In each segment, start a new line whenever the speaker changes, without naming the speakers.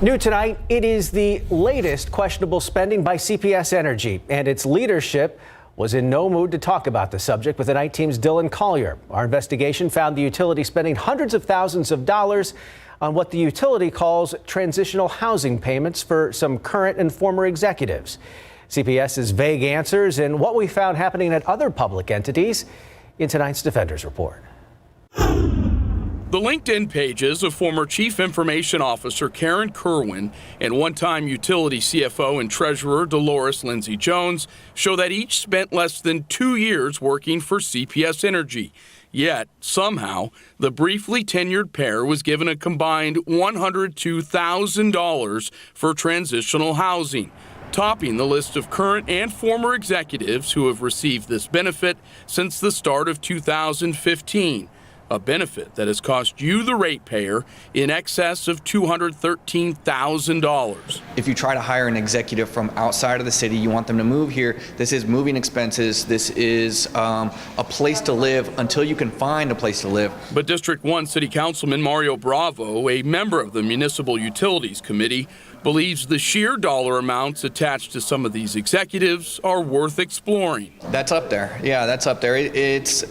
New tonight, it is the latest questionable spending by CPS Energy, and its leadership was in no mood to talk about the subject with the Night Team's Dylan Collier. Our investigation found the utility spending hundreds of thousands of dollars on what the utility calls transitional housing payments for some current and former executives. CPS's vague answers and what we found happening at other public entities in tonight's Defenders Report.
The LinkedIn pages of former Chief Information Officer Karen Kerwin and one-time utility CFO and Treasurer Dolores Lindsay Jones show that each spent less than 2 years working for CPS Energy. Yet, somehow, the briefly tenured pair was given a combined $102,000 for transitional housing, topping the list of current and former executives who have received this benefit since the start of 2015. A benefit that has cost you, the ratepayer, in excess of $213,000.
If you try to hire an executive from outside of the city, you want them to move here, this is moving expenses, this is a place to live until you can find a place to live.
But District 1 City Councilman Mario Bravo, a member of the Municipal Utilities Committee, believes the sheer dollar amounts attached to some of these executives are worth exploring.
That's up there. Yeah, that's up there. It's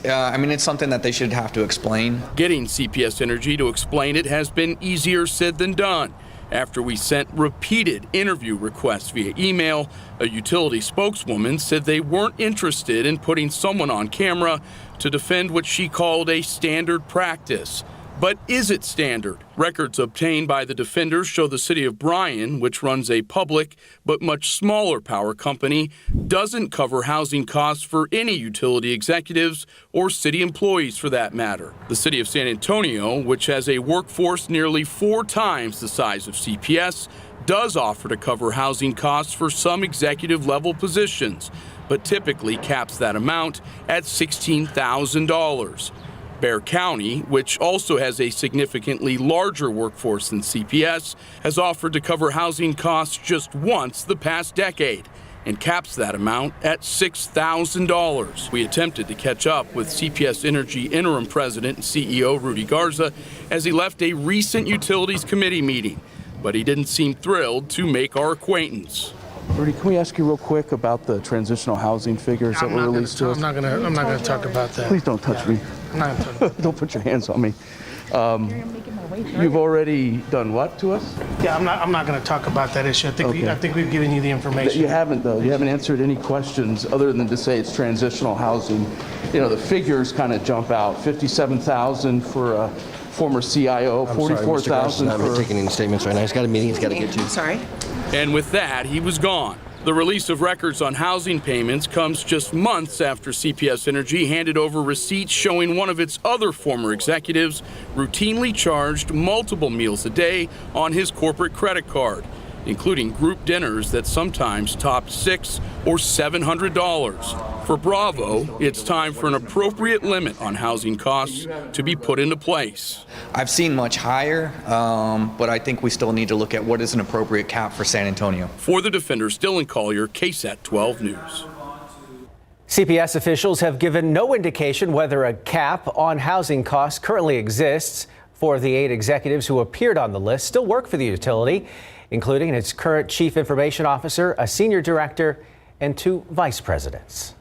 something that they should have to explain.
Getting CPS Energy to explain it has been easier said than done. After we sent repeated interview requests via email, a utility spokeswoman said they weren't interested in putting someone on camera to defend what she called a standard practice. But is it standard? Records obtained by the defenders show the city of Bryan, which runs a public but much smaller power company, doesn't cover housing costs for any utility executives or city employees for that matter. The city of San Antonio, which has a workforce nearly 4 times the size of CPS, does offer to cover housing costs for some executive level positions, but typically caps that amount at $16,000. Bexar County, which also has a significantly larger workforce than CPS, has offered to cover housing costs just once the past decade and caps that amount at $6,000. We attempted to catch up with CPS Energy interim president and CEO Rudy Garza as he left a recent Utilities Committee meeting, but he didn't seem thrilled to make our acquaintance.
Rudy, can we ask you real quick about the transitional housing figures that were released to us?
I'm not gonna talk about that.
Please don't touch me.
I'm not gonna talk about that.
Don't put your hands on me. You've already done what to us?
Yeah, I'm not gonna talk about that issue. I think we've given you the information.
You haven't, though. You haven't answered any questions other than to say it's transitional housing. You know, the figures kind of jump out. $57,000 for a former CIO, $44,000
I'm not taking any statements right now. He's got a meeting he's got to get to.
Sorry.
And with that, he was gone. The release of records on housing payments comes just months after CPS Energy handed over receipts showing one of its other former executives routinely charged multiple meals a day on his corporate credit card, including group dinners that sometimes topped $600 or $700. For Bravo, it's time for an appropriate limit on housing costs to be put into place.
I've seen much higher, but I think we still need to look at what is an appropriate cap for San Antonio.
For the Defenders, Dylan Collier, KSAT 12 News.
CPS officials have given no indication whether a cap on housing costs currently exists. 4 of the 8 executives who appeared on the list still work for the utility, including its current chief information officer, a senior director, and 2 vice presidents.